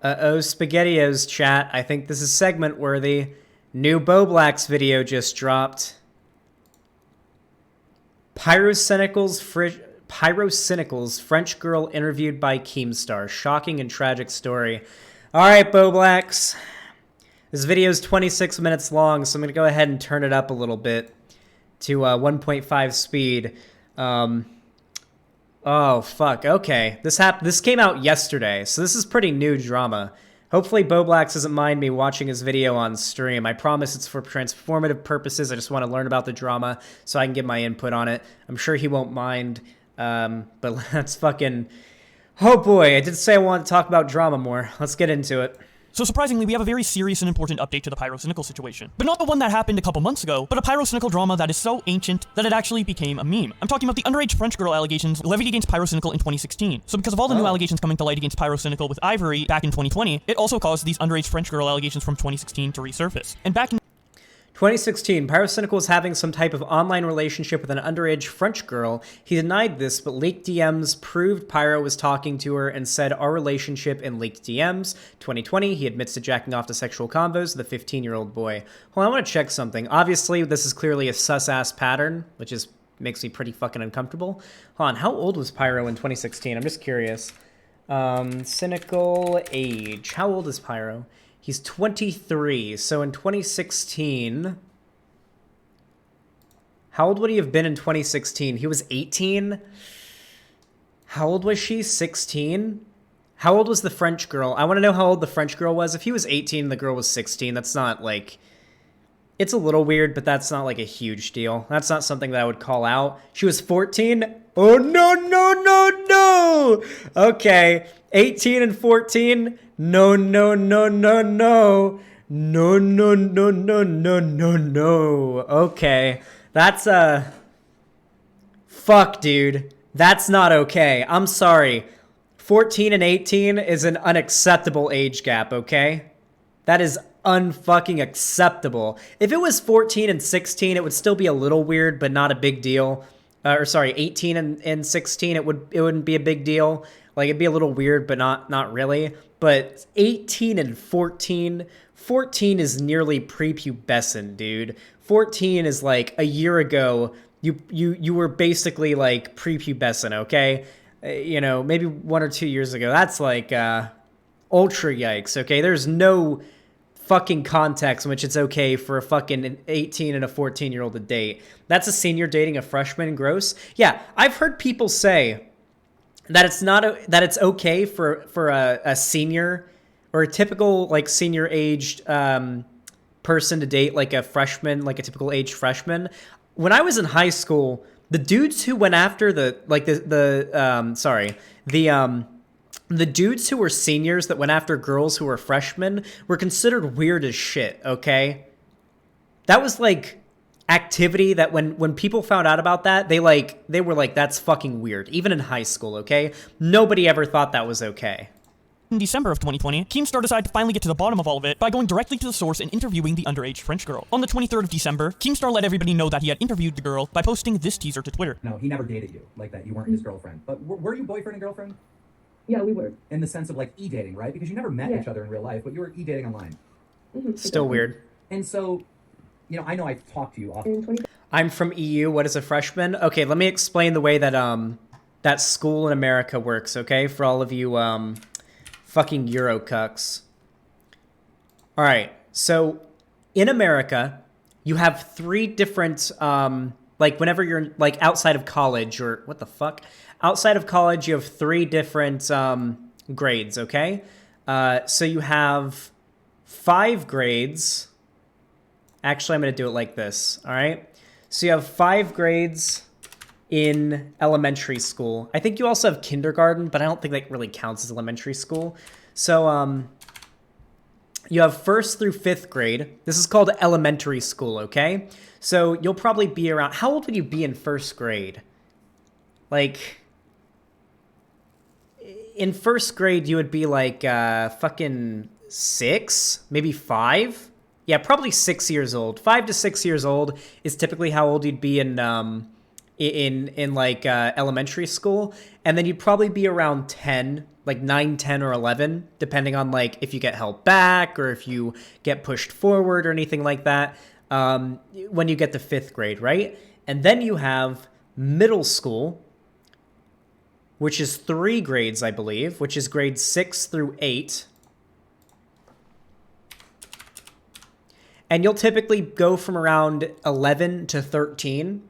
Uh-oh, SpaghettiOs chat. I think this is segment worthy. New Boblax video just dropped. Pyrocynical's French girl interviewed by Keemstar. Shocking and tragic story. All right, Boblax. This video is 26 minutes long, so I'm going to go ahead and turn it up a little bit to 1.5 speed. Oh, fuck. Okay. This came out yesterday, so this is pretty new drama. Hopefully Boblax doesn't mind me watching his video on stream. I promise it's for transformative purposes. I just want to learn about the drama so I can give my input on it. I'm sure he won't mind, but let's fucking... Oh boy, I did say I wanted to talk about drama more. Let's get into it. So surprisingly, we have a very serious and important update to the Pyrocinical situation. But not the one that happened a couple months ago, but a Pyrocinical drama that is so ancient that it actually became a meme. I'm talking about the underage French girl allegations levied against Pyrocinical in 2016. So because of all the new allegations coming to light against Pyrocinical with Ivory back in 2020, it also caused these underage French girl allegations from 2016 to resurface. And back in 2016, Pyrocinical was having some type of online relationship with an underage French girl. He denied this, but leaked DMs proved Pyro was talking to her and said our relationship in leaked DMs. 2020, he admits to jacking off to sexual combos with a 15-year-old boy. Hold on, I want to check something. Obviously, this is clearly a sus-ass pattern, which makes me pretty fucking uncomfortable. Hold on, how old was Pyro in 2016? I'm just curious. Cynical age. How old is Pyro? He's 23, so in 2016... How old would he have been in 2016? He was 18? How old was she? 16? How old was the French girl? I want to know how old the French girl was. If he was 18 and the girl was 16, that's not, like... It's a little weird, but that's not, like, a huge deal. That's not something that I would call out. She was 14? Oh, no, no, no, no! Okay, 18 and 14... No, no, no, no, no. No, no, no, no, no, no, no. Okay. That's, fuck, dude. That's not okay. I'm sorry. 14 and 18 is an unacceptable age gap, okay? That is unfucking acceptable. If it was 14 and 16, it would still be a little weird, but not a big deal. 18 and 16, it wouldn't be a big deal. Like, it'd be a little weird, but not really. But 18 and 14 is nearly prepubescent, dude. 14 is like a year ago, you were basically like prepubescent, okay? You know, maybe 1 or 2 years ago. That's like ultra yikes, okay? There's no fucking context in which it's okay for a fucking 18 and a 14-year-old to date. That's a senior dating a freshman, gross. Yeah, I've heard people say that it's okay for a senior or a typical like senior aged person to date like a freshman, like a typical age freshman. When I was in high school, the dudes who went after the dudes who were seniors that went after girls who were freshmen were considered weird as shit, okay? That was like activity that when people found out about that, they were like, that's fucking weird, even in high school, okay? Nobody ever thought that was okay. In December of 2020, Keemstar decided to finally get to the bottom of all of it by going directly to the source and interviewing the underage French girl. On the 23rd of December, Keemstar let everybody know that he had interviewed the girl by posting this teaser to Twitter. No, he never dated you like that. You weren't his girlfriend. But were you boyfriend and girlfriend? Yeah, we were. In the sense of like e-dating, right? Because you never met each other in real life, but you were e-dating online. Still weird. And so, you know I've talked to you often. I'm from EU. What is a freshman? Okay, let me explain the way that that school in America works, okay? For all of you fucking Euro cucks. All right, so in America, you have 3 different, like whenever you're like outside of college or what the fuck? Outside of college, you have 3 different grades, okay? So you have 5 grades. Actually, I'm going to do it like this, all right? So you have 5 grades in elementary school. I think you also have kindergarten, but I don't think that really counts as elementary school. So you have 1st through 5th grade. This is called elementary school, okay? So you'll probably be around... How old would you be in 1st grade? Like... In 1st grade, you would be like fucking 6, maybe 5. Yeah, probably 6 years old. 5 to 6 years old is typically how old you'd be in like elementary school, and then you'd probably be around 10 like 9, 10, or 11, depending on like if you get held back or if you get pushed forward or anything like that, when you get to 5th grade, right? And then you have middle school, which is 3 grades, I believe, which is grades 6 through 8. And you'll typically go from around 11 to 13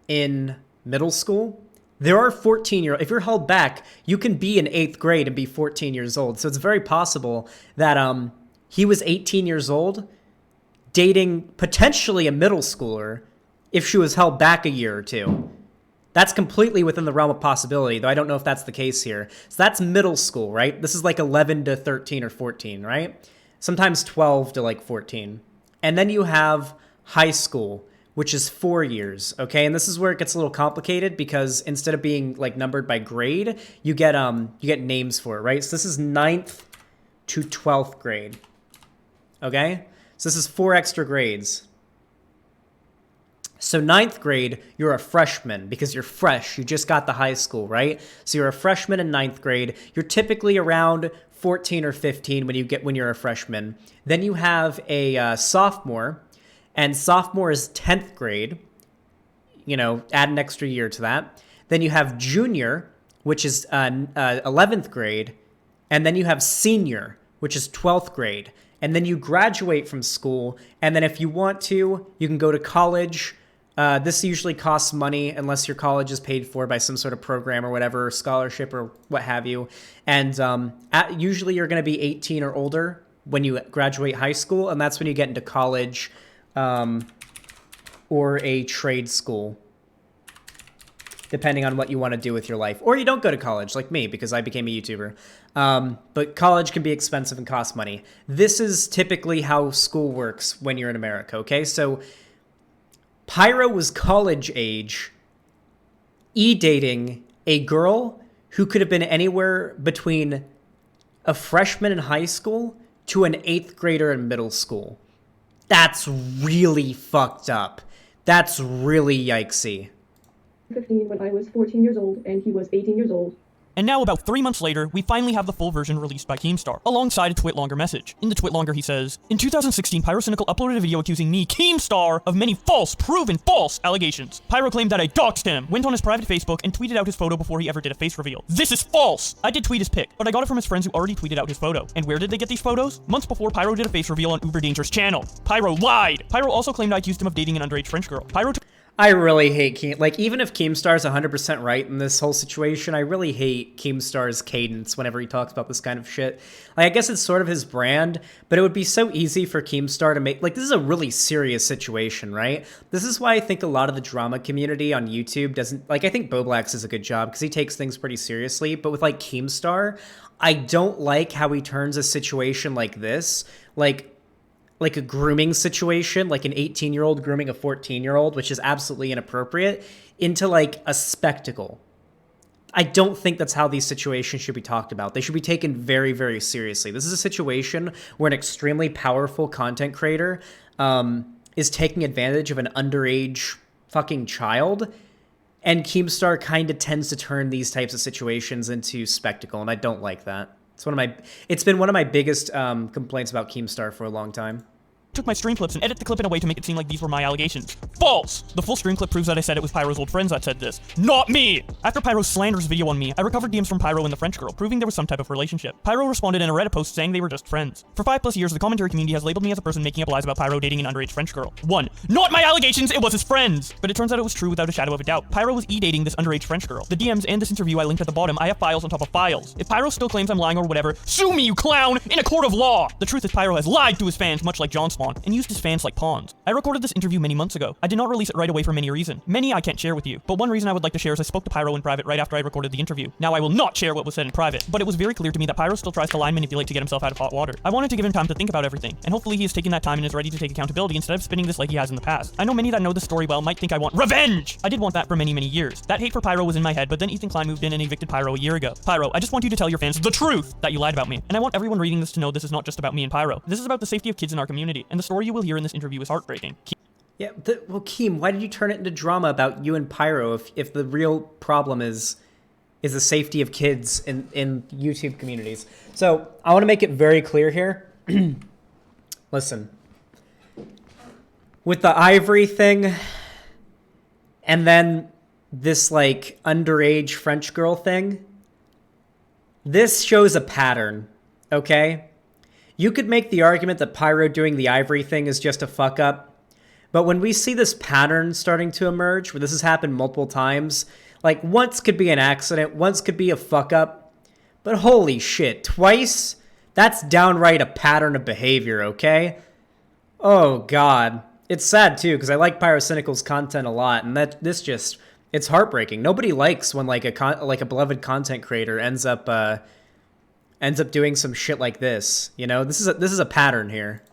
in middle school. There are 14-year-olds. If you're held back, you can be in 8th grade and be 14 years old. So it's very possible that he was 18 years old, dating potentially a middle schooler if she was held back a year or two. That's completely within the realm of possibility, though I don't know if that's the case here. So that's middle school, right? This is like 11 to 13 or 14, right? Sometimes 12 to like 14. And then you have high school, which is 4 years, okay? And this is where it gets a little complicated because instead of being like numbered by grade, you get names for it, right? So this is 9th to 12th grade, okay? So this is 4 extra grades. So 9th grade, you're a freshman because you're fresh. You just got the high school, right? So you're a freshman in 9th grade. You're typically around 14 or 15 when you're a freshman. Then you have a sophomore, and sophomore is 10th grade. You know, add an extra year to that. Then you have junior, which is 11th grade. And then you have senior, which is 12th grade. And then you graduate from school. And then if you want to, you can go to college. This usually costs money unless your college is paid for by some sort of program or whatever, scholarship or what have you. And usually you're going to be 18 or older when you graduate high school. And that's when you get into college or a trade school, depending on what you want to do with your life. Or you don't go to college like me because I became a YouTuber. But college can be expensive and cost money. This is typically how school works when you're in America, okay? So Pyro was college age, dating a girl who could have been anywhere between a freshman in high school to an 8th grader in middle school. That's really fucked up. That's really yikesy. 15 when I was 14 years old and he was 18 years old. And now, about 3 months later, we finally have the full version released by Keemstar, alongside a Twitlonger message. In the Twitlonger, he says, "In 2016, Pyrocinical uploaded a video accusing me, Keemstar, of many false, proven false allegations. Pyro claimed that I doxed him, went on his private Facebook, and tweeted out his photo before he ever did a face reveal. This is false! I did tweet his pic, but I got it from his friends who already tweeted out his photo. And where did they get these photos? Months before, Pyro did a face reveal on Uber Danger's channel. Pyro lied! Pyro also claimed I accused him of dating an underage French girl. I really hate even if Keemstar's 100% right in this whole situation, I really hate Keemstar's cadence whenever he talks about this kind of shit. Like, I guess it's sort of his brand, but it would be so easy for Keemstar to make, like, this is a really serious situation, right? This is why I think a lot of the drama community on YouTube doesn't, like, I think Boblax does a good job because he takes things pretty seriously, but with, like, Keemstar, I don't like how he turns a situation like this, like a grooming situation, like an 18-year-old grooming a 14-year-old, which is absolutely inappropriate, into like a spectacle. I don't think that's how these situations should be talked about. They should be taken very, very seriously. This is a situation where an extremely powerful content creator is taking advantage of an underage fucking child, and Keemstar kind of tends to turn these types of situations into spectacle, and I don't like that. It's been one of my biggest complaints about Keemstar for a long time. Took my stream clips and edit the clip in a way to make it seem like these were my allegations. False! The full stream clip proves that I said it was Pyro's old friends that said this, not me! After Pyro's slanderous video on me, I recovered DMs from Pyro and the French girl, proving there was some type of relationship. Pyro responded in a Reddit post saying they were just friends. For 5+ years, the commentary community has labeled me as a person making up lies about Pyro dating an underage French girl. 1. Not my allegations, it was his friends! But it turns out it was true without a shadow of a doubt. Pyro was dating this underage French girl. The DMs and this interview I linked at the bottom, I have files on top of files. If Pyro still claims I'm lying or whatever, sue me, you clown! In a court of law! The truth is Pyro has lied to his fans, much like John Spawn, and used his fans like pawns. I recorded this interview many months ago. I did not release it right away for many reasons. Many I can't share with you, but one reason I would like to share is I spoke to Pyro in private right after I recorded the interview. Now I will not share what was said in private, but it was very clear to me that Pyro still tries to lie and manipulate to get himself out of hot water. I wanted to give him time to think about everything, and hopefully he has taken that time and is ready to take accountability instead of spinning this like he has in the past. I know many that know the story well might think I want revenge! I did want that for many, many years. That hate for Pyro was in my head, but then Ethan Klein moved in and evicted Pyro a year ago. Pyro, I just want you to tell your fans the truth that you lied about me, and I want everyone reading this to know this is not just about me and Pyro. This is about the safety of kids in our community, and the story you will hear in this interview is heartbreaking. Yeah, well, Keem, why did you turn it into drama about you and Pyro if the real problem is is the safety of kids in YouTube communities. So I want to make it very clear here. Listen, with the Ivory thing and then this like underage French girl thing, this shows a pattern, okay? You could make the argument that Pyro doing the Ivory thing is just a fuck up, but when we see this pattern starting to emerge, where this has happened multiple times, like once could be an accident, once could be a fuck up, but holy shit, twice? That's downright a pattern of behavior, okay? Oh god. It's sad too, because I like Pyrocynical's content a lot, and it's heartbreaking. Nobody likes when like a beloved content creator ends up doing some shit like this. You know, this is a pattern here.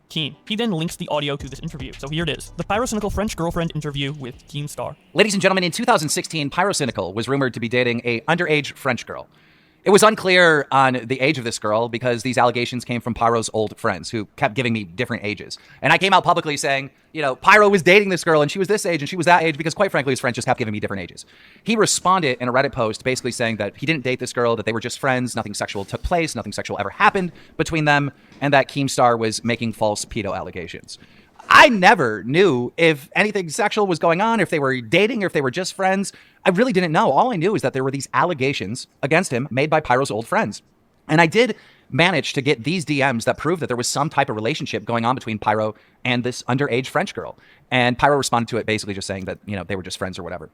Keen. He then links the audio to this interview. So here it is. The Pyrocinical French girlfriend interview with Keemstar. Ladies and gentlemen, in 2016, Pyrocinical was rumored to be dating a underage French girl. It was unclear on the age of this girl because these allegations came from Pyro's old friends who kept giving me different ages. And I came out publicly saying, you know, Pyro was dating this girl and she was this age and she was that age because quite frankly, his friends just kept giving me different ages. He responded in a Reddit post basically saying that he didn't date this girl, that they were just friends, nothing sexual took place, nothing sexual ever happened between them, and that Keemstar was making false pedo allegations. I never knew if anything sexual was going on, if they were dating, or if they were just friends. I really didn't know. All I knew is that there were these allegations against him made by Pyro's old friends. And I did manage to get these DMs that proved that there was some type of relationship going on between Pyro and this underage French girl. And Pyro responded to it basically just saying that, you know, they were just friends or whatever.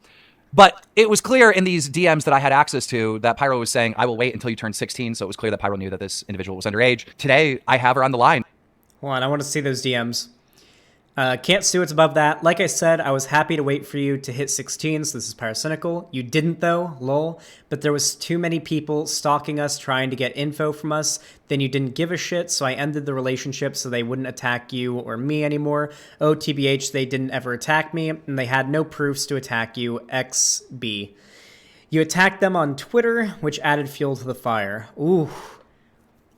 But it was clear in these DMs that I had access to that Pyro was saying, I will wait until you turn 16. So it was clear that Pyro knew that this individual was underage. Today, I have her on the line. Hold on, I want to see those DMs. Can't sue, it's above that. Like I said, I was happy to wait for you to hit 16, so this is Pyrocinical. You didn't though, lol. But there was too many people stalking us, trying to get info from us. Then you didn't give a shit, so I ended the relationship so they wouldn't attack you or me anymore. Oh, TBH, they didn't ever attack me, and they had no proofs to attack you, XB. You attacked them on Twitter, which added fuel to the fire. Ooh.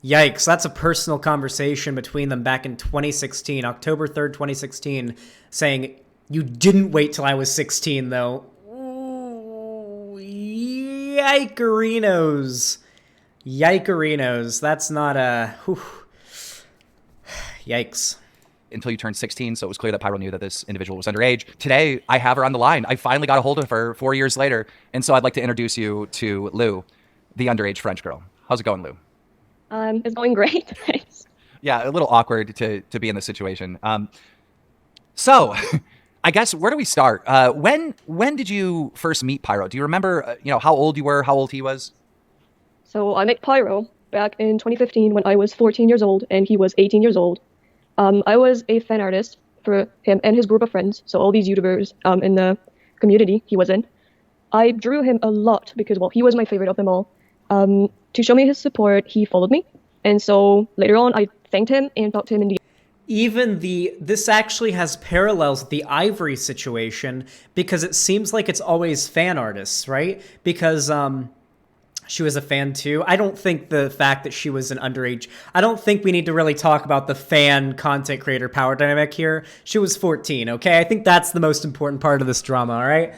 Yikes, that's a personal conversation between them back in 2016, October 3rd, 2016, saying, you didn't wait till I was 16, though. Ooh, yikerinos. Yikerinos. That's not a... Whew. Yikes. Until you turned 16, so it was clear that Pyro knew that this individual was underage. Today, I have her on the line. I finally got a hold of her 4 years later, and so I'd like to introduce you to Lou, the underage French girl. How's it going, Lou? It's going great. Thanks. Yeah, a little awkward to be in this situation. So, I guess where do we start? When did you first meet Pyro? Do you remember, how old you were, how old he was? So I met Pyro back in 2015 when I was 14 years old and he was 18 years old. I was a fan artist for him and his group of friends, so all these YouTubers in the community he was in. I drew him a lot because, well, he was my favorite of them all. To show me his support, he followed me. And so later on, I thanked him and talked to him in the... This actually has parallels with the Ivory situation because it seems like it's always fan artists, right? Because she was a fan too. I don't think the fact that she was an underage... I don't think we need to really talk about the fan content creator power dynamic here. She was 14, okay? I think that's the most important part of this drama, all right?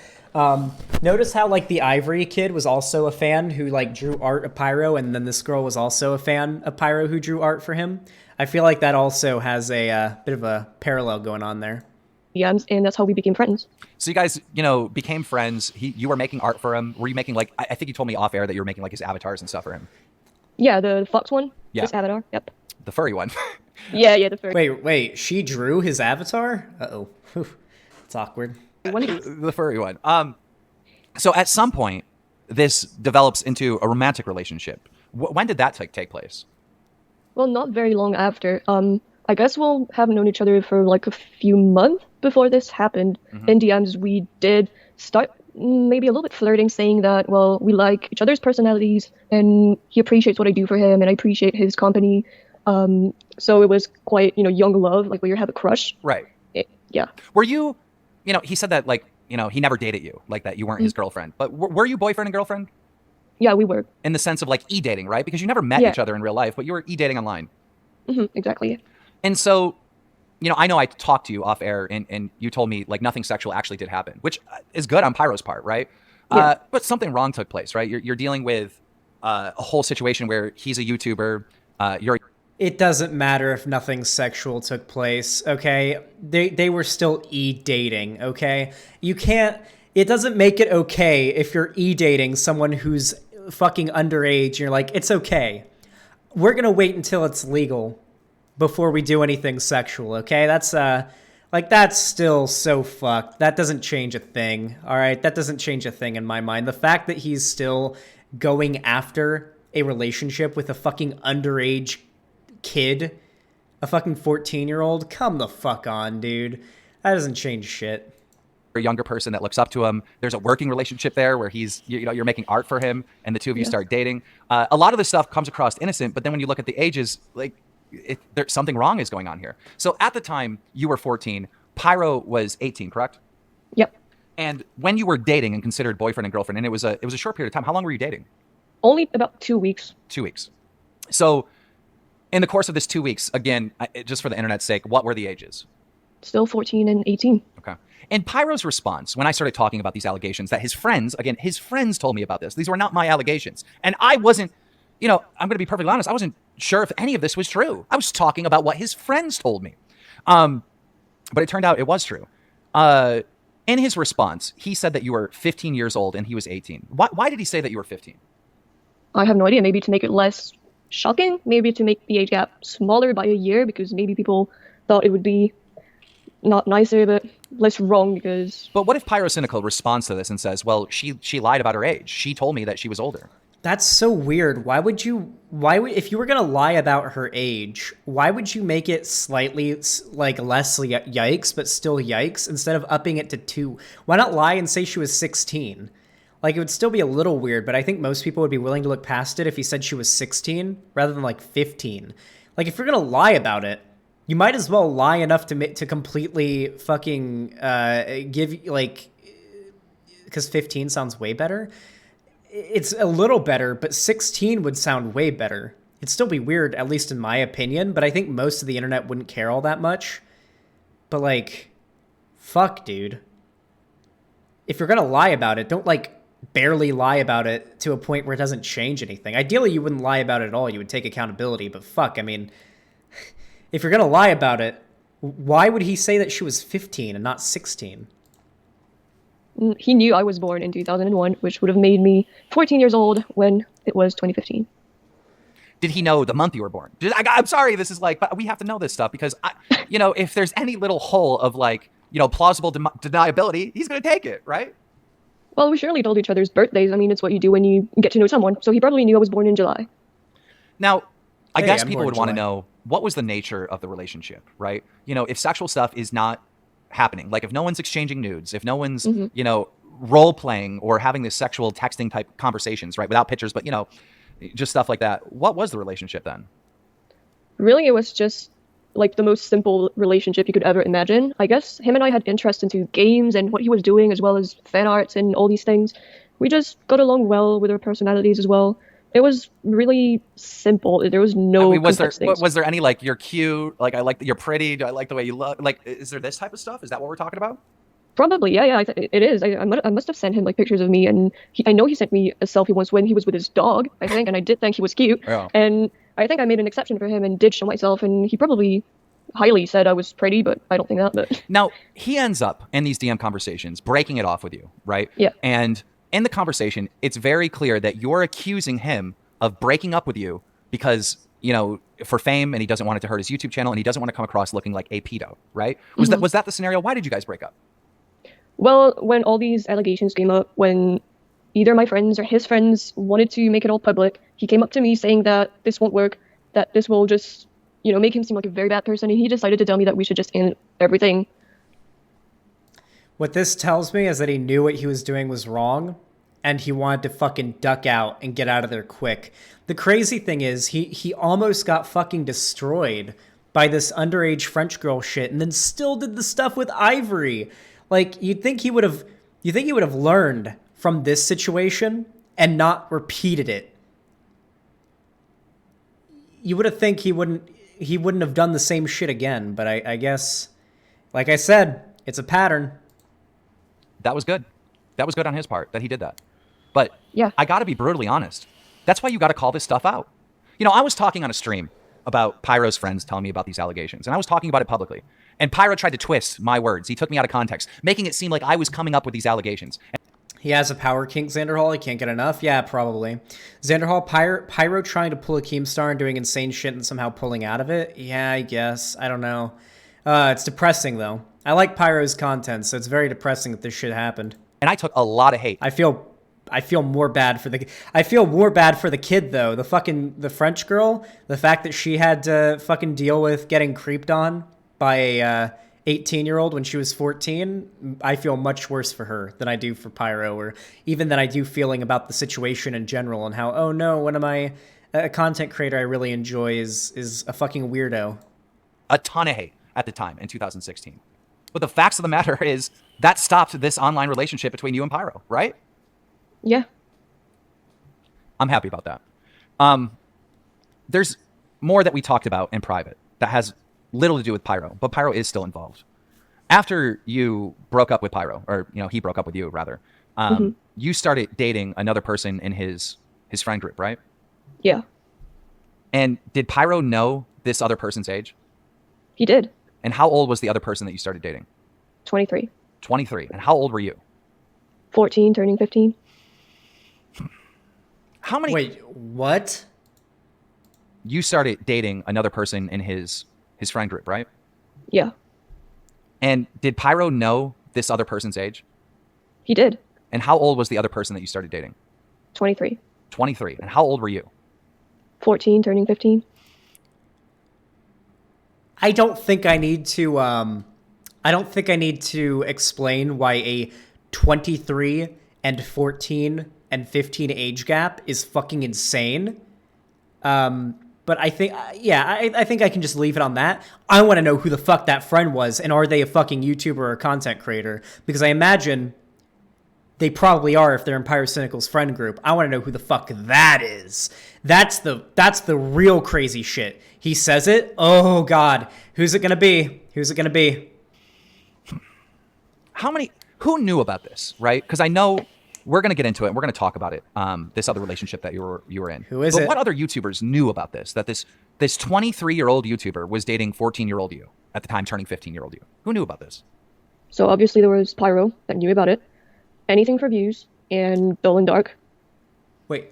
Notice how like the Ivory kid was also a fan who like drew art of Pyro, and then this girl was also a fan of Pyro who drew art for him. I feel like that also has a bit of a parallel going on there. DMs, and that's how we became friends. So you guys, became friends. You were making art for him. Were you making like, I think you told me off air that you were making like his avatars and stuff for him. Yeah, the fox one. Yeah. His avatar. Yep. The furry one. Yeah, the furry. Wait, she drew his avatar? Uh-oh. It's awkward. The furry one. So at some point, this develops into a romantic relationship. When did that take place? Well, not very long after. I guess we'll have known each other for like a few months before this happened. Mm-hmm. In DMs, we did start maybe a little bit flirting, saying that, well, we like each other's personalities, and he appreciates what I do for him, and I appreciate his company. So it was quite, young love, like where you have a crush. Right. Yeah. Were you, he said that like, he never dated you, like that you weren't his girlfriend. But were you boyfriend and girlfriend? Yeah, we were. In the sense of like e-dating, right? Because you never met each other in real life, but you were e-dating online. Mm-hmm, exactly. And so, I know I talked to you off air and you told me like nothing sexual actually did happen, which is good on Pyro's part, right? But something wrong took place, right? You're dealing with a whole situation where he's a YouTuber. You're It doesn't matter if nothing sexual took place, okay? They were still e-dating, okay? You can't... It doesn't make it okay if you're e-dating someone who's fucking underage and you're like, it's okay. We're gonna wait until it's legal before we do anything sexual, okay? That's, that's still so fucked. That doesn't change a thing, all right? That doesn't change a thing in my mind. The fact that he's still going after a relationship with a fucking underage kid, a fucking 14-year-old, come the fuck on, dude. That doesn't change shit. a younger person that looks up to him. There's a working relationship there where you're making art for him, and the two of you start dating. A lot of this stuff comes across innocent, but then when you look at the ages, there's something wrong is going on here. So at the time you were 14, Pyro was 18, correct? Yep. And when you were dating and considered boyfriend and girlfriend, and it was a short period of time. How long were you dating? Only about 2 weeks. 2 weeks. So in the course of this 2 weeks, again, just for the internet's sake, what were the ages? Still 14 and 18. Okay. And Pyro's response when I started talking about these allegations that his friends told me about this. These were not my allegations. And I wasn't, I'm going to be perfectly honest. I wasn't sure if any of this was true. I was talking about what his friends told me. But it turned out it was true. In his response, he said that you were 15 years old and he was 18. Why did he say that you were 15? I have no idea. Maybe to make it less shocking. Maybe to make the age gap smaller by a year, because maybe people thought it would be not nicer, but less wrong because... But what if Pyrocinical responds to this and says, well, she lied about her age. She told me that she was older. That's so weird. If you were going to lie about her age, why would you make it slightly less yikes, but still yikes, instead of upping it to 2? Why not lie and say she was 16? It would still be a little weird, but I think most people would be willing to look past it if he said she was 16 rather than 15. If you're going to lie about it, you might as well lie enough to completely fucking give, because 15 sounds way better. It's a little better, but 16 would sound way better. It'd still be weird, at least in my opinion, but I think most of the internet wouldn't care all that much. But, fuck, dude. If you're gonna lie about it, don't, barely lie about it to a point where it doesn't change anything. Ideally, you wouldn't lie about it at all. You would take accountability, but fuck, if you're gonna lie about it, why would he say that she was 15 and not 16? He knew I was born in 2001, which would have made me 14 years old when it was 2015. Did he know the month you were born? I'm sorry, this is but we have to know this stuff because, if there's any little hole of plausible deniability, he's going to take it, right? Well, we surely told each other's birthdays. It's what you do when you get to know someone. So he probably knew I was born in July. Now, I guess I'm people born would in want to July. know, what was the nature of the relationship, right? If sexual stuff is not happening, if no one's exchanging nudes, if no one's, role playing or having this sexual texting type conversations, right? Without pictures, but, just stuff like that. What was the relationship then? Really, it was just the most simple relationship you could ever imagine. I guess him and I had interest into games and what he was doing, as well as fan arts and all these things. We just got along well with our personalities as well. It was really simple. There was no complex things. Was there any you're cute, I like that you're pretty, do I like the way you look? Is there this type of stuff? Is that what we're talking about? Probably, yeah, it is. I must have sent him pictures of me, and I know he sent me a selfie once when he was with his dog, I think, and I did think he was cute. Yeah. And I think I made an exception for him and did show myself, and he probably highly said I was pretty, but I don't think that. But Now, he ends up in these DM conversations breaking it off with you, right? Yeah. And in the conversation, it's very clear that you're accusing him of breaking up with you because, for fame, and he doesn't want it to hurt his YouTube channel, and he doesn't want to come across looking like a pedo, right? Was that the scenario? Why did you guys break up? well, when all these allegations came up, when either my friends or his friends wanted to make it all public, he came up to me saying that this won't work, that this will just, make him seem like a very bad person, and he decided to tell me that we should just end everything. What this tells me is that he knew what he was doing was wrong, and he wanted to fucking duck out and get out of there quick. The crazy thing is, he almost got fucking destroyed by this underage French girl shit, and then still did the stuff with Ivory. You'd think he would have learned from this situation and not repeated it. You would have think he wouldn't have done the same shit again, but I guess, like I said, it's a pattern. That was good. That was good on his part that he did that. But Yeah. I got to be brutally honest. That's why you got to call this stuff out. You know, I was talking on a stream about Pyro's friends telling me about these allegations, and I was talking about it publicly. And Pyro tried to twist my words. He took me out of context, making it seem like I was coming up with these allegations. He has a power kink, Xanderhall. He can't get enough. Yeah, probably. Xanderhall, Pyro trying to pull a Keemstar and doing insane shit and somehow pulling out of it. Yeah, I guess. I don't know. It's depressing, though. I like Pyro's content, so it's very depressing that this shit happened. And I took a lot of hate. I feel more bad for the kid, though. The French girl, the fact that she had to fucking deal with getting creeped on by a 18-year-old when she was 14, I feel much worse for her than I do for Pyro, or even than I do feeling about the situation in general and how, oh no, one of my a content creator I really enjoy is a fucking weirdo. A ton of hate at the time in 2016. But the facts of the matter is that stopped this online relationship between you and Pyro, right? Yeah. I'm happy about that. There's more that we talked about in private that has little to do with Pyro, but Pyro is still involved. After you broke up with Pyro, or he broke up with you rather, you started dating another person in his friend group, right? Yeah. And did Pyro know this other person's age? He did. And how old was the other person that you started dating? 23. 23. And how old were you? 14, turning 15. How many? Wait, what? You started dating another person in his friend group, right? Yeah. And did Pyro know this other person's age? He did. And how old was the other person that you started dating? 23. 23. And how old were you? 14, turning 15. I don't think I need to explain why a 23 and 14 and 15 age gap is fucking insane. But I think, I think I can just leave it on that. I want to know who the fuck that friend was, and are they a fucking YouTuber or a content creator? Because I imagine they probably are if they're in Pyrocynical's friend group. I want to know who the fuck that is. That's the real crazy shit. He says it. Oh God, who's it gonna be? Who's it gonna be? Who knew about this, right? Because I know we're going to get into it and we're going to talk about it. This other relationship that you were in. Who is it? But what other YouTubers knew about this? That this 23-year-old YouTuber was dating 14-year-old you at the time, turning 15-year-old you. Who knew about this? So obviously there was Pyro that knew about it. Anything for Views and Dull and Dark. Wait,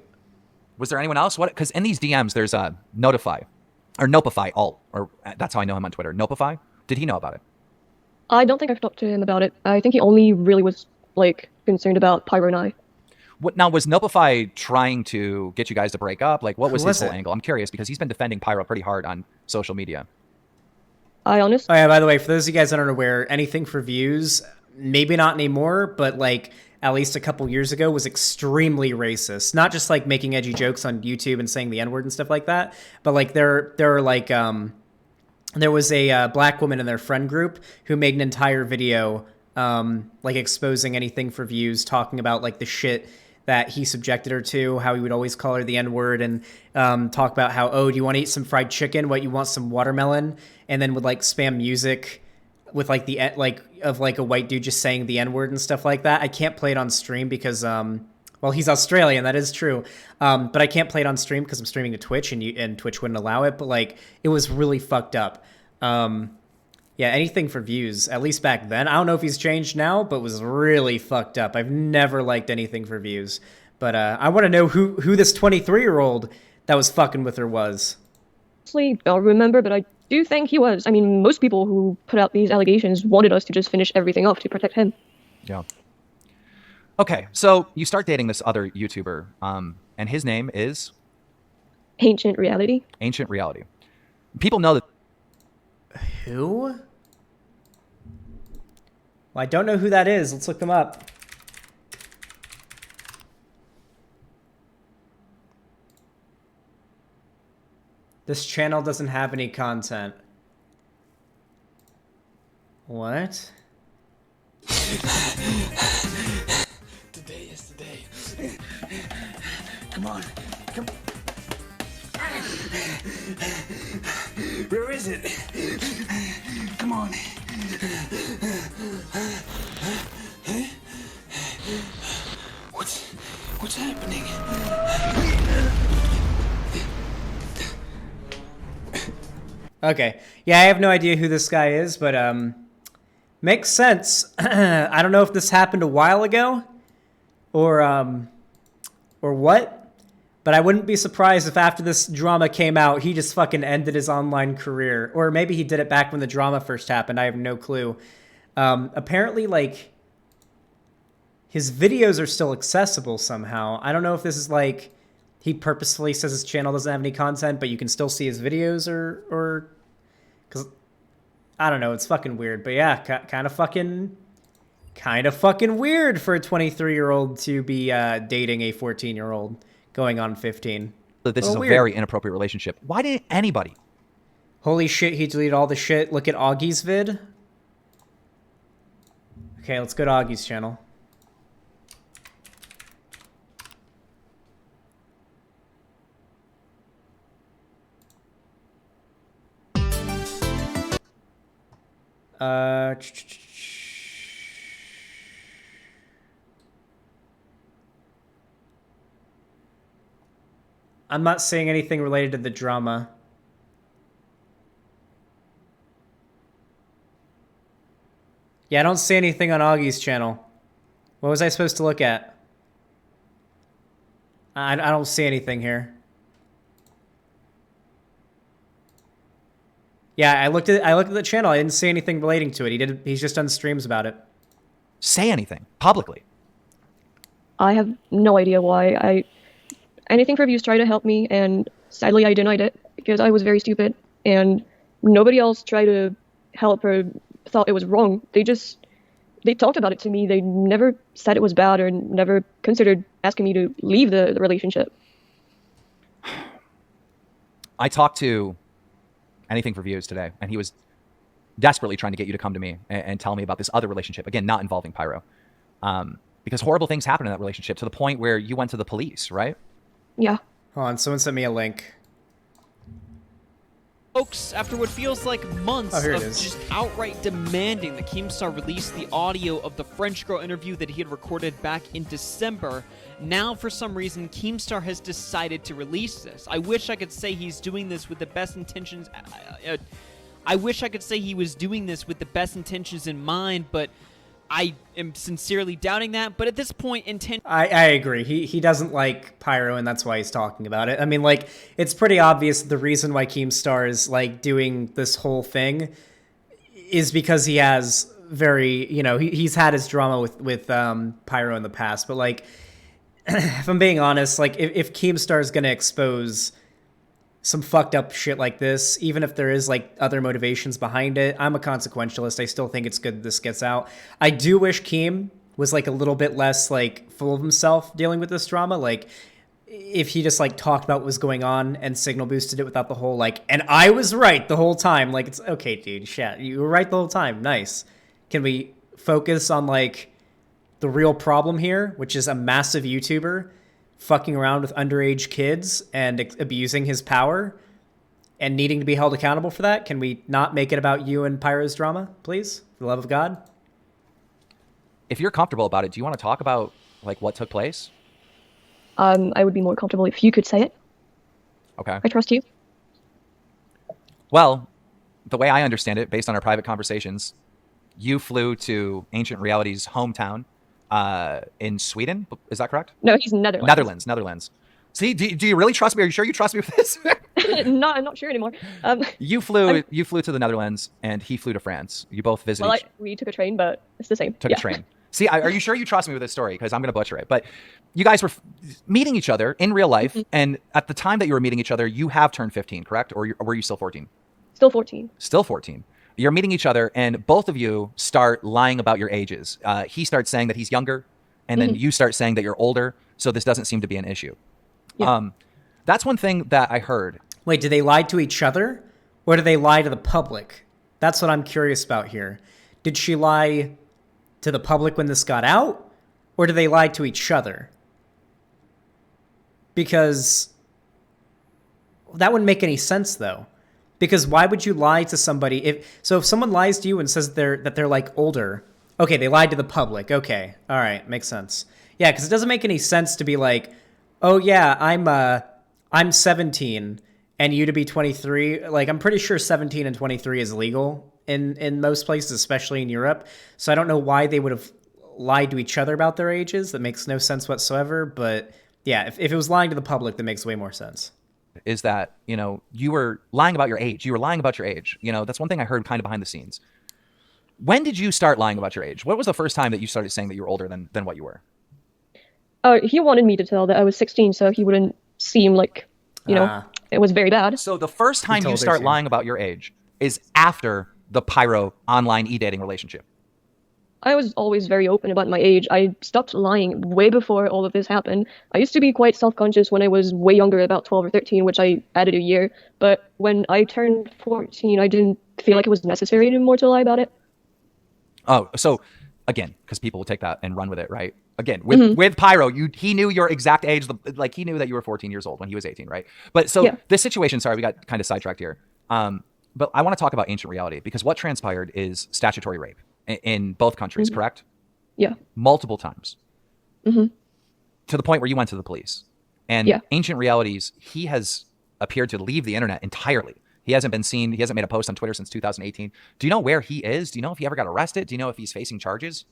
Was there anyone else? What? Because in these DMs, there's Notify or Nopify alt, or that's how I know him on Twitter. Nopify. Did he know about it? I don't think I've talked to him about it. I think he only really was concerned about Pyro and I. What now? Was Nopify trying to get you guys to break up? Like, what was Who his was whole it? angle? I'm curious because he's been defending Pyro pretty hard on social media. I honestly, oh yeah, by the way, for those of you guys that aren't aware, anything for Views, maybe not anymore, but at least a couple years ago was extremely racist. Not just making edgy jokes on YouTube and saying the N-word and stuff like that, but there was a black woman in their friend group who made an entire video exposing anything for Views, talking about the shit that he subjected her to, how he would always call her the N-word, and talk about how, oh, do you want to eat some fried chicken? What, you want some watermelon? And then would spam music with a white dude just saying the N-word and stuff like that. I can't play it on stream because well, he's Australian, that is true. But I can't play it on stream because I'm streaming to Twitch and Twitch wouldn't allow it. But it was really fucked up. Yeah, anything for Views, at least back then. I don't know if he's changed now, but was really fucked up. I've never liked anything for Views. But I want to know who this 23-year-old that was fucking with her was. don't remember, but I do think he was. I mean, most people who put out these allegations wanted us to just finish everything off to protect him. Yeah. Okay, so you start dating this other YouTuber, and his name is Ancient Reality. Ancient Reality. People know that. Who? Well, I don't know who that is. Let's look them up. This channel doesn't have any content. What? Today is the day. Come on. Come. Where is it? Come on. What's happening? Okay. Yeah, I have no idea who this guy is, but makes sense. I don't know if this happened a while ago or what, but I wouldn't be surprised if after this drama came out, he just fucking ended his online career. Or maybe he did it back when the drama first happened. I have no clue. Apparently, like, his videos are still accessible somehow. I don't know if this is like he purposefully says his channel doesn't have any content, but you can still see his videos or because I don't know. It's fucking weird. But yeah, kind of fucking weird for a 23-year-old to be dating a 14-year-old going on 15. This is a very inappropriate relationship. Why didn't anybody? Holy shit, he deleted all the shit. Look at Augie's vid. Okay, let's go to Augie's channel. I'm not saying anything related to the drama. Yeah, I don't see anything on Augie's channel. What was I supposed to look at? I don't see anything here. Yeah, I looked at the channel. I didn't see anything relating to it. He's just done streams about it. Say anything publicly. I have no idea why. Anything for views tried to help me, and sadly I denied it because I was very stupid, and nobody else tried to help or thought it was wrong. They talked about it to me. They never said it was bad or never considered asking me to leave the relationship. I talked to Anything for Views today, and he was desperately trying to get you to come to me and tell me about this other relationship, again, not involving Pyro. Because horrible things happened in that relationship to the point where you went to the police, right? Yeah. Hold on, someone sent me a link. Folks, after what feels like months of is. just outright demanding that Keemstar release the audio of the French girl interview that he had recorded back in December, now for some reason Keemstar has decided to release this. I wish I could say he's doing this with the best intentions. I wish I could say he was doing this with the best intentions in mind, but I am sincerely doubting that. But at this point, I agree. He doesn't like Pyro, and that's why he's talking about it. I mean, like, it's pretty obvious the reason why Keemstar is, like, doing this whole thing is because he has very, you know, he's had his drama with Pyro in the past. But, like, if I'm being honest, like, if Keemstar is going to expose some fucked up shit like this, even if there is like other motivations behind it, I'm a consequentialist. I still think it's good this gets out. I do wish Keem was like a little bit less like full of himself dealing with this drama. Like if he just like talked about what was going on and signal boosted it without the whole like, and I was right the whole time. Like, it's okay, dude, shit, you were right the whole time. Nice. Can we focus on like the real problem here, which is a massive YouTuber fucking around with underage kids and abusing his power and needing to be held accountable for that? Can we not make it about you and Pyro's drama, please? For the love of God. If you're comfortable about it, do you want to talk about like what took place? I would be more comfortable if you could say it. Okay. I trust you. Well, the way I understand it, based on our private conversations, you flew to Ancient Reality's hometown in Sweden. Is that correct? No, he's Netherlands. Netherlands. See, do you really trust me? Are you sure you trust me with this? No, I'm not sure anymore. You flew to the Netherlands, and he flew to France. You both visited. Well, we took a train, but it's the same. Took a train. See, are you sure you trust me with this story? Because I'm going to butcher it. But you guys were meeting each other in real life, and at the time that you were meeting each other, you have turned 15, correct? Or were you still 14? Still 14. Still 14. You're meeting each other, and both of you start lying about your ages. He starts saying that he's younger, and then you start saying that you're older, so this doesn't seem to be an issue. Yeah. That's one thing that I heard. Wait, did they lie to each other, or did they lie to the public? That's what I'm curious about here. Did she lie to the public when this got out, or did they lie to each other? Because that wouldn't make any sense, though. Because why would you lie to somebody? If someone lies to you and says that they're like older, okay, they lied to the public. Okay, all right, makes sense. Yeah, because it doesn't make any sense to be like, oh yeah, I'm 17 and you to be 23. Like, I'm pretty sure 17 and 23 is legal in most places, especially in Europe. So I don't know why they would have lied to each other about their ages. That makes no sense whatsoever. But yeah, if it was lying to the public, that makes way more sense. Is that, you were lying about your age. You were lying about your age. That's one thing I heard kind of behind the scenes. When did you start lying about your age? What was the first time that you started saying that you were older than what you were? He wanted me to tell that I was 16, so he wouldn't seem like, it was very bad. So the first time you told start her to. lying about your age is after the Pyro online e-dating relationship. I was always very open about my age. I stopped lying way before all of this happened. I used to be quite self-conscious when I was way younger, about 12 or 13, which I added a year. But when I turned 14, I didn't feel like it was necessary anymore to lie about it. Oh, so again, because people will take that and run with it, right? Again, with Pyro, he knew your exact age. Like, he knew that you were 14 years old when he was 18, right? But so Yeah. this situation, sorry, we got kind of sidetracked here. But I want to talk about ancient reality, because what transpired is statutory rape in both countries, correct? Yeah. Multiple times. To the point where you went to the police. And Yeah. ancient realities, he has appeared to leave the internet entirely. He hasn't been seen. He hasn't made a post on Twitter since 2018. Do you know where he is? Do you know if he ever got arrested? Do you know if he's facing charges?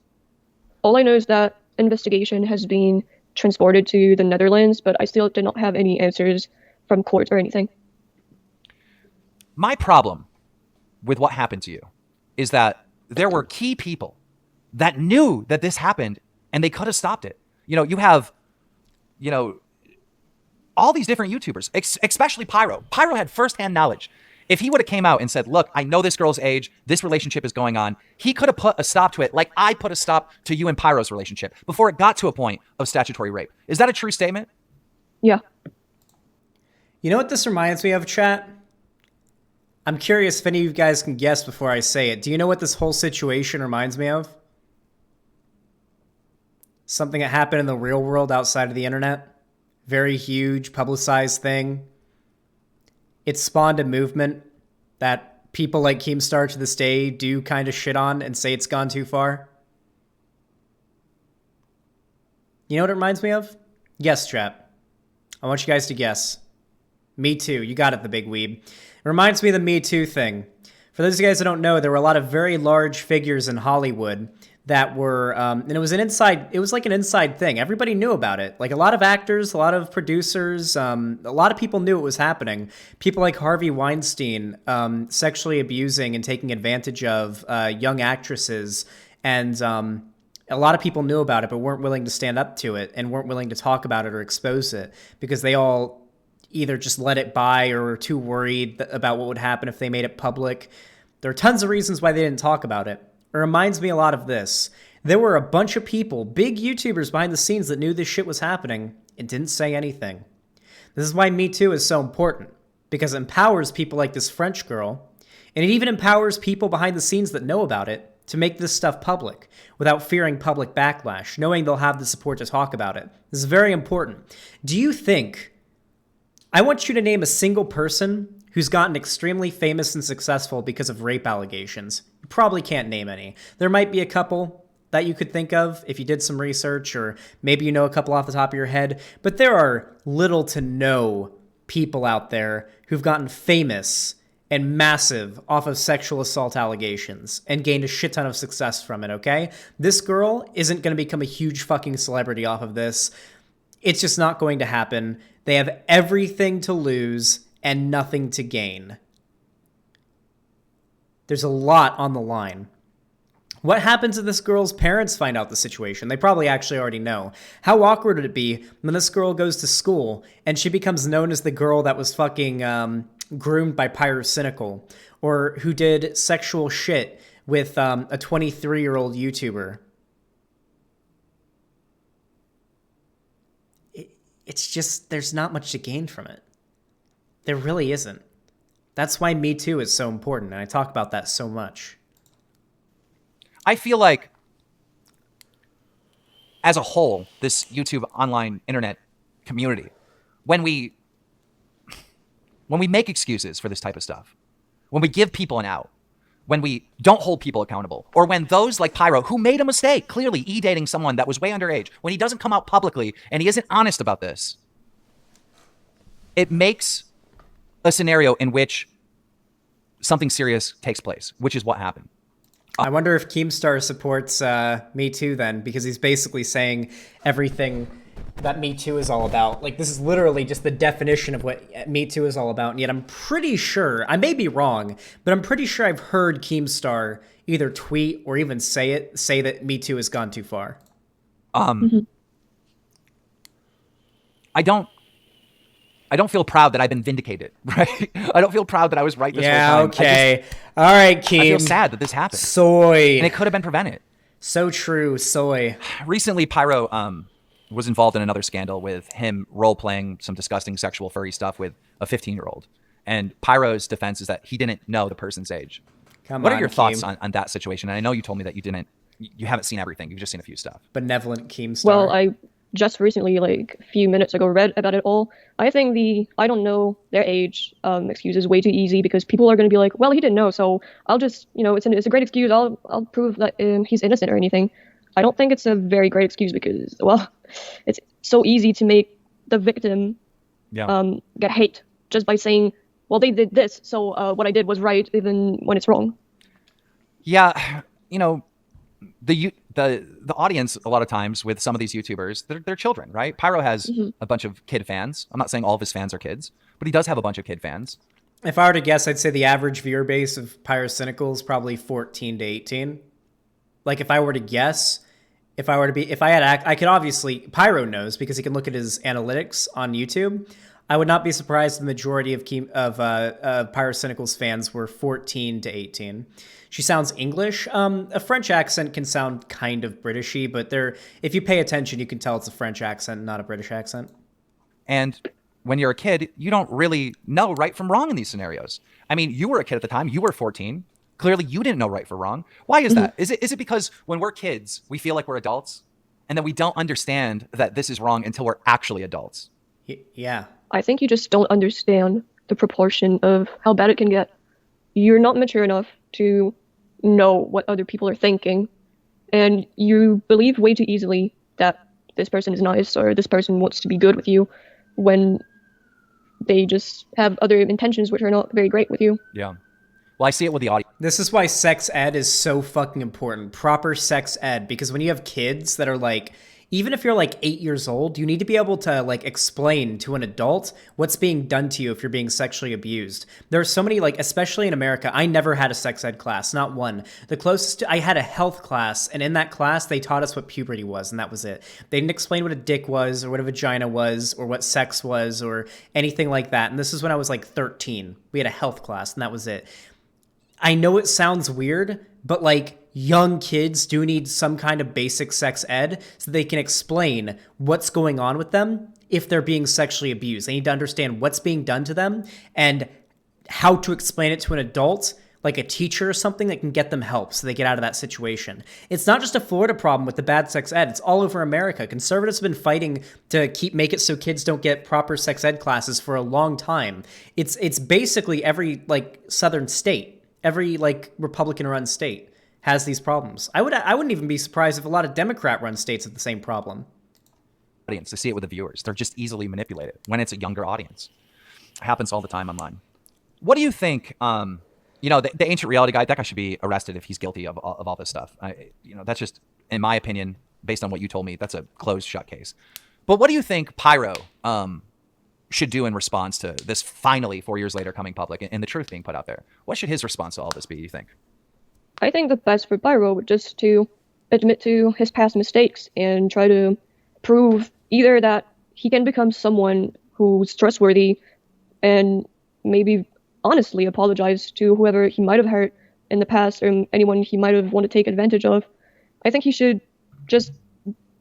All I know is that investigation has been transported to the Netherlands, but I still did not have any answers from court or anything. My problem with what happened to you is that there were key people that knew that this happened and they could have stopped it. You have, all these different YouTubers, especially Pyro. Pyro had firsthand knowledge. If he would have came out and said, look, I know this girl's age, this relationship is going on, he could have put a stop to it, like I put a stop to you and Pyro's relationship before it got to a point of statutory rape. Is that a true statement? Yeah. You know what this reminds me of, chat? I'm curious if any of you guys can guess before I say it. Do you know what this whole situation reminds me of? Something that happened in the real world outside of the internet. Very huge, publicized thing. It spawned a movement that people like Keemstar to this day do kind of shit on and say it's gone too far. You know what it reminds me of? Guess, chat. I want you guys to guess. Me Too. You got it, the big weeb. It reminds me of the Me Too thing. For those of you guys that don't know, there were a lot of very large figures in Hollywood that were, and it was like an inside thing. Everybody knew about it. Like, a lot of actors, a lot of producers, a lot of people knew it was happening. People like Harvey Weinstein, sexually abusing and taking advantage of young actresses. And a lot of people knew about it, but weren't willing to stand up to it and weren't willing to talk about it or expose it because they all either just let it by or were too worried about what would happen if they made it public. There are tons of reasons why they didn't talk about it. It reminds me a lot of this. There were a bunch of people, big YouTubers behind the scenes that knew this shit was happening and didn't say anything. This is why Me Too is so important, because it empowers people like this French girl, and it even empowers people behind the scenes that know about it to make this stuff public without fearing public backlash, knowing they'll have the support to talk about it. This is very important. Do you think... I want you to name a single person who's gotten extremely famous and successful because of rape allegations. You probably can't name any. There might be a couple that you could think of if you did some research, or maybe you know a couple off the top of your head, but there are little to no people out there who've gotten famous and massive off of sexual assault allegations and gained a shit ton of success from it, okay? This girl isn't going to become a huge fucking celebrity off of this. It's just not going to happen. They have everything to lose and nothing to gain. There's a lot on the line. What happens if this girl's parents find out the situation? They probably actually already know. How awkward would it be when this girl goes to school and she becomes known as the girl that was fucking groomed by Pyrocinical, or who did sexual shit with a 23-year-old YouTuber? It's just, there's not much to gain from it. There really isn't. That's why Me Too is so important, and I talk about that so much. I feel like, as a whole, this YouTube online internet community, when we make excuses for this type of stuff, when we give people an out, when we don't hold people accountable, or when those like Pyro, who made a mistake, clearly dating someone that was way underage, when he doesn't come out publicly and he isn't honest about this, it makes a scenario in which something serious takes place, which is what happened. I wonder if Keemstar supports Me Too then, because he's basically saying everything that Me Too is all about. Like, this is literally just the definition of what Me Too is all about. And yet I'm pretty sure, I may be wrong, but I'm pretty sure I've heard Keemstar either tweet or even say that Me Too has gone too far. I don't feel proud that I've been vindicated, right? I don't feel proud that I was right this whole Yeah, time. okay. All right, Keem. I feel sad that this happened. Soy. And it could have been prevented. So true, soy. Recently, Pyro was involved in another scandal with him role-playing some disgusting sexual furry stuff with a 15-year-old. And Pyro's defense is that he didn't know the person's age. What are your thoughts on that situation? And I know you told me that you haven't seen everything. You've just seen a few stuff. Benevolent Keemstar. Well, I just recently, like a few minutes ago, read about it all. I think I don't know their age excuse is way too easy, because people are going to be like, well, he didn't know, so I'll just, it's a great excuse. I'll prove that he's innocent or anything. I don't think it's a very great excuse, because, well, it's so easy to make the victim get hate just by saying, well, they did this, so what I did was right, even when it's wrong. Yeah, the audience a lot of times with some of these YouTubers, they're children, right? Pyro has a bunch of kid fans. I'm not saying all of his fans are kids, but he does have a bunch of kid fans. If I were to guess, I'd say the average viewer base of Pyrocinical is probably 14 to 18. Like, if I were to guess, I could obviously, Pyro knows because he can look at his analytics on YouTube. I would not be surprised the majority of Pyrocynical's fans were 14 to 18. She sounds English. A French accent can sound kind of Britishy, but if you pay attention, you can tell it's a French accent, not a British accent. And when you're a kid, you don't really know right from wrong in these scenarios. I mean, you were a kid at the time. You were 14. Clearly, you didn't know right from wrong. Why is that? Is it because when we're kids, we feel like we're adults, and then we don't understand that this is wrong until we're actually adults? Yeah. I think you just don't understand the proportion of how bad it can get. You're not mature enough to know what other people are thinking, and you believe way too easily that this person is nice or this person wants to be good with you when they just have other intentions which are not very great with you. Yeah. Well, I see it with the audience. This is why sex ed is so fucking important. Proper sex ed, because when you have kids that are like, even if you're like 8 years old, you need to be able to like explain to an adult what's being done to you if you're being sexually abused. There are so many, like, especially in America, I never had a sex ed class, not one. The closest I had a health class, and in that class, they taught us what puberty was, and that was it. They didn't explain what a dick was, or what a vagina was, or what sex was, or anything like that. And this is when I was like 13. We had a health class, and that was it. I know it sounds weird, but like, young kids do need some kind of basic sex ed so they can explain what's going on with them if they're being sexually abused. They need to understand what's being done to them and how to explain it to an adult, like a teacher or something, that can get them help so they get out of that situation. It's not just a Florida problem with the bad sex ed. It's all over America. Conservatives have been fighting to make it so kids don't get proper sex ed classes for a long time. It's basically every like southern state, every like Republican-run state has these problems. I wouldn't even be surprised if a lot of Democrat-run states have the same problem. Audience, to see it with the viewers. They're just easily manipulated when it's a younger audience. It happens all the time online. What do you think? The ancient reality guy, that guy should be arrested if he's guilty of all this stuff. That's just, in my opinion, based on what you told me, that's a closed shut case. But what do you think Pyro should do in response to this finally 4 years later coming public and the truth being put out there? What should his response to all this be, you think? I think the best for Pyro would just to admit to his past mistakes and try to prove either that he can become someone who's trustworthy and maybe honestly apologize to whoever he might have hurt in the past or anyone he might have wanted to take advantage of. I think he should just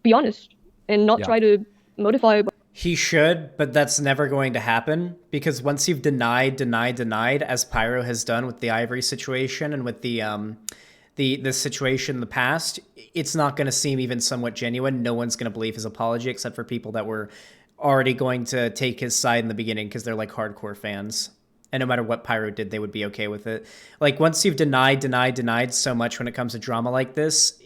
be honest and not try to modify. He should, but that's never going to happen, because once you've denied, as Pyro has done with the Ivory situation and with the situation in the past, it's not going to seem even somewhat genuine. No one's going to believe his apology except for people that were already going to take his side in the beginning because they're like hardcore fans. And no matter what Pyro did, they would be okay with it. Like, once you've denied so much when it comes to drama like this,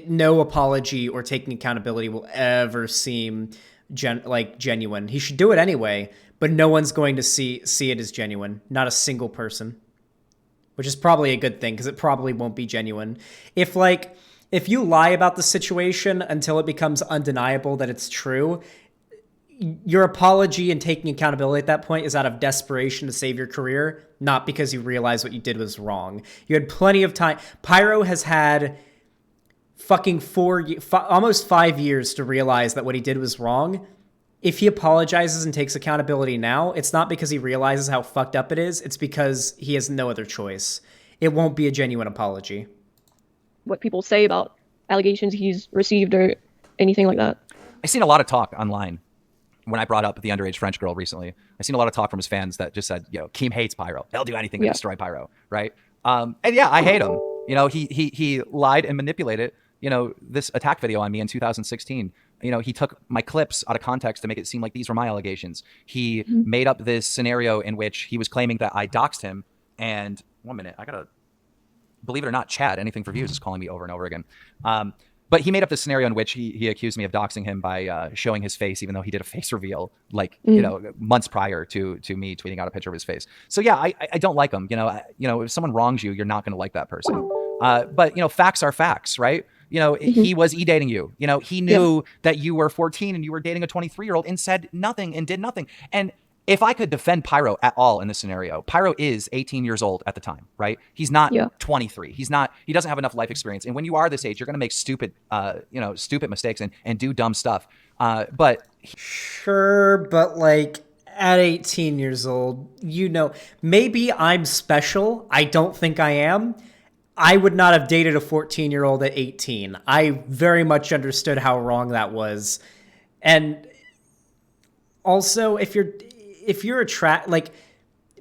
no apology or taking accountability will ever seem genuine. He should do it anyway, but no one's going to see it as genuine. Not a single person. Which is probably a good thing, because it probably won't be genuine. If you lie about the situation until it becomes undeniable that it's true, your apology and taking accountability at that point is out of desperation to save your career, not because you realize what you did was wrong. You had plenty of time. Pyro has had fucking almost 5 years to realize that what he did was wrong. If he apologizes and takes accountability now, it's not because he realizes how fucked up it is. It's because he has no other choice. It won't be a genuine apology. What people say about allegations he's received or anything like that. I've seen a lot of talk online when I brought up the underage French girl recently. I've seen a lot of talk from his fans that just said, Keem hates Pyro. He'll do anything to destroy Pyro, right? And yeah, I hate him. He lied and manipulated, this attack video on me in 2016. He took my clips out of context to make it seem like these were my allegations. He made up this scenario in which he was claiming that I doxed him. And 1 minute, I gotta, believe it or not, Chad, anything for views, is calling me over and over again. But he made up this scenario in which he accused me of doxing him by showing his face, even though he did a face reveal months prior to me tweeting out a picture of his face. So yeah, I don't like him. If someone wrongs you, you're not going to like that person. But facts are facts, right? He was dating you. He knew that you were 14 and you were dating a 23-year-old and said nothing and did nothing. And if I could defend Pyro at all in this scenario, Pyro is 18 years old at the time, right? He's not 23. He doesn't have enough life experience. And when you are this age, you're going to make stupid mistakes and do dumb stuff. Sure, but at 18 years old, maybe I'm special. I don't think I am. I would not have dated a 14-year-old at 18. I very much understood how wrong that was. And also, if you're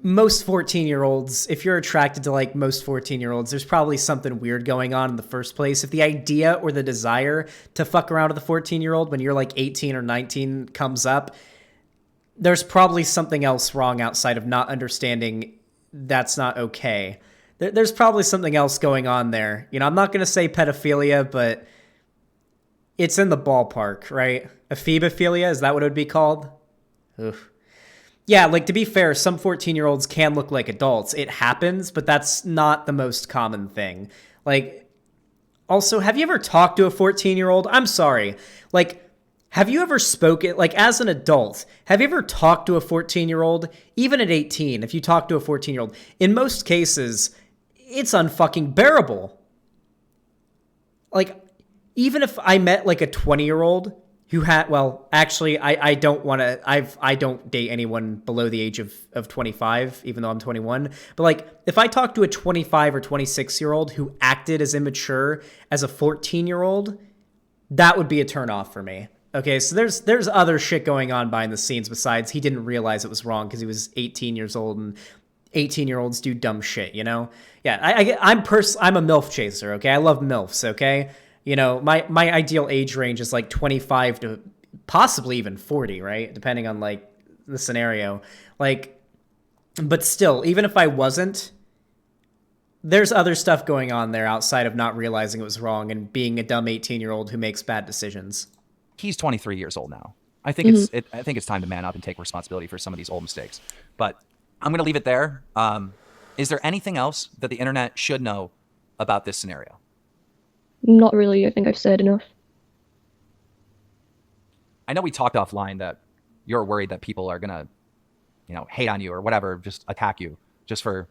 most 14-year-olds, if you're attracted to most 14-year-olds, there's probably something weird going on in the first place. If the idea or the desire to fuck around with a 14-year-old when you're 18 or 19 comes up, there's probably something else wrong outside of not understanding that's not okay. There's probably something else going on there. I'm not going to say pedophilia, but it's in the ballpark, right? Ephebophilia, is that what it would be called? Oof. Yeah, to be fair, some 14-year-olds can look like adults. It happens, but that's not the most common thing. Also, have you ever talked to a 14-year-old? I'm sorry. Have you ever spoken, as an adult, have you ever talked to a 14-year-old? Even at 18, if you talk to a 14-year-old, in most cases, it's unfucking bearable. Even if I met a 20-year-old who had, actually, I don't date anyone below the age of 25, even though I'm 21. But if I talk to a 25 or 26-year-old who acted as immature as a 14-year-old, that would be a turnoff for me. Okay, so there's other shit going on behind the scenes besides he didn't realize it was wrong because he was 18 years old and 18-year-olds do dumb shit, Yeah, I'm a MILF chaser, okay? I love MILFs, okay? My ideal age range is 25 to possibly even 40, right? Depending on the scenario. But still, even if I wasn't, there's other stuff going on there outside of not realizing it was wrong and being a dumb 18-year-old who makes bad decisions. He's 23 years old now. I think it's time to man up and take responsibility for some of these old mistakes. But I'm going to leave it there. Is there anything else that the internet should know about this scenario? Not really. I think I've said enough. I know we talked offline that you're worried that people are going to, hate on you or whatever, just attack you just for,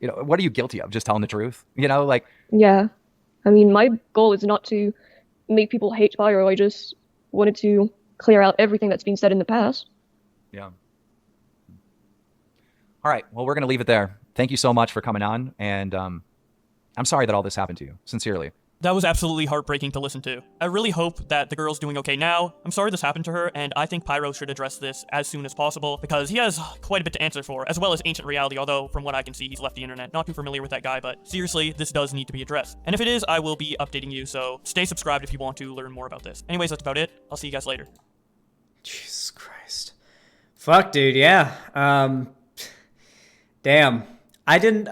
what are you guilty of? Just telling the truth? Yeah. I mean, my goal is not to make people hate Pyro. I just wanted to clear out everything that's been said in the past. Yeah. All right. Well, we're going to leave it there. Thank you so much for coming on. And I'm sorry that all this happened to you. Sincerely. That was absolutely heartbreaking to listen to. I really hope that the girl's doing okay now. I'm sorry this happened to her, and I think Pyro should address this as soon as possible, because he has quite a bit to answer for, as well as Ancient Reality, although from what I can see, he's left the internet. Not too familiar with that guy, but seriously, this does need to be addressed. And if it is, I will be updating you, so stay subscribed if you want to learn more about this. Anyways, that's about it. I'll see you guys later. Jesus Christ. Fuck, dude, yeah. Damn. I didn't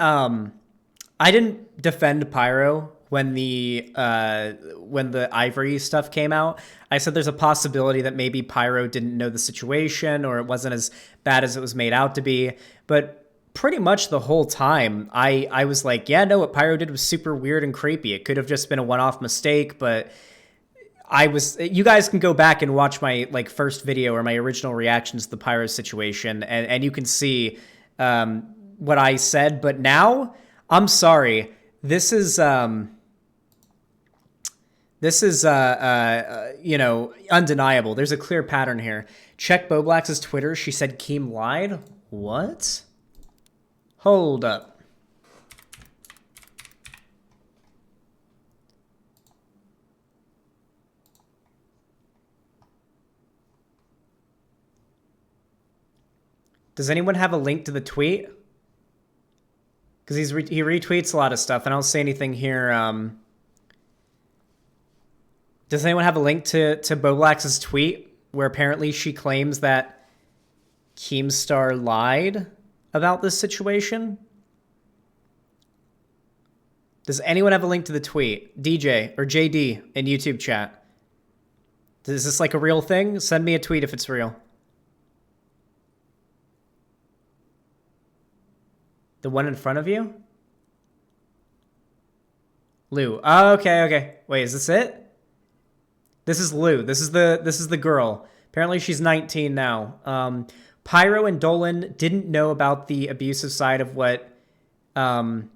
defend Pyro when the Ivory stuff came out. I said there's a possibility that maybe Pyro didn't know the situation or it wasn't as bad as it was made out to be. But pretty much the whole time, I was like, yeah, no, what Pyro did was super weird and creepy. It could have just been a one-off mistake, but you guys can go back and watch my like first video or my original reactions to the Pyro situation, and you can see what I said. But now, I'm sorry, this is you know, undeniable. There's a clear pattern here. Check Boblax's Twitter. She said Keem lied. What? Hold up. Does anyone have a link to the tweet? Because he retweets a lot of stuff, and I don't see anything here. Does anyone have a link to Boblax's tweet where apparently she claims that Keemstar lied about this situation? Does anyone have a link to the tweet? DJ or JD in YouTube chat. Is this like a real thing? Send me a tweet if it's real. The one in front of you? Lou. Oh, okay. Wait, is this it? This is Lou. This is the girl. Apparently she's 19 now. Pyro and Dolan didn't know about the abusive side of what AR,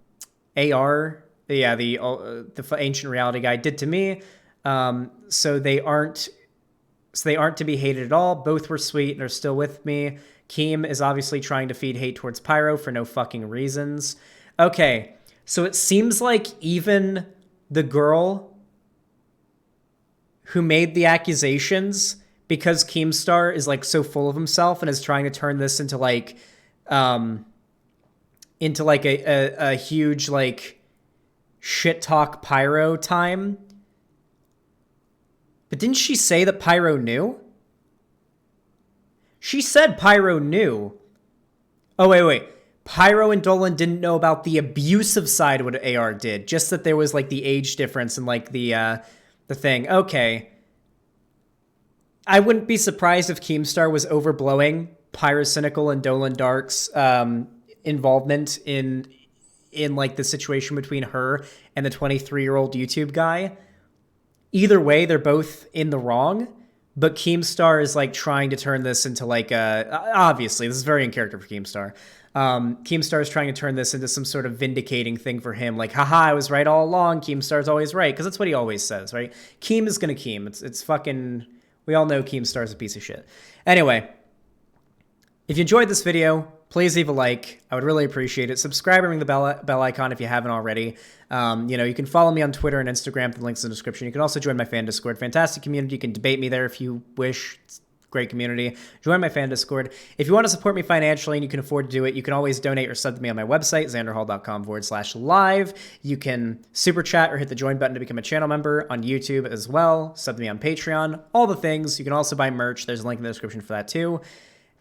yeah, the ancient reality guy did to me. So they aren't to be hated at all. Both were sweet and are still with me. Keem is obviously trying to feed hate towards Pyro for no fucking reasons. Okay, so it seems like even the girl who made the accusations, because Keemstar is like so full of himself and is trying to turn this into like a huge like shit talk Pyro time. But didn't she say that Pyro knew? She said Pyro knew. Oh, wait. Pyro and Dolan didn't know about the abusive side of what AR did. Just that there was, like, the age difference and, like, the thing. Okay. I wouldn't be surprised if Keemstar was overblowing Pyrocinical and Dolan Dark's involvement in, like, the situation between her and the 23-year-old YouTube guy. Either way, they're both in the wrong. But Keemstar is, like, trying to turn this into, like, obviously, this is very in character for Keemstar. Keemstar is trying to turn this into some sort of vindicating thing for him. Like, haha, I was right all along. Keemstar's always right. Because that's what he always says, right? Keem is going to Keem. It's fucking... We all know Keemstar's a piece of shit. Anyway, if you enjoyed this video, please leave a like. I would really appreciate it. Subscribe and ring the bell icon if you haven't already. You know, you can follow me on Twitter and Instagram. The link's in the description. You can also join my fan Discord. Fantastic community. You can debate me there if you wish. It's a great community. Join my fan Discord. If you want to support me financially and you can afford to do it, you can always donate or sub to me on my website, xanderhall.com/live. You can super chat or hit the join button to become a channel member on YouTube as well. Sub to me on Patreon. All the things. You can also buy merch. There's a link in the description for that too.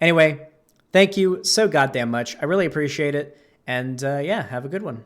Anyway, thank you so goddamn much. I really appreciate it. And yeah, have a good one.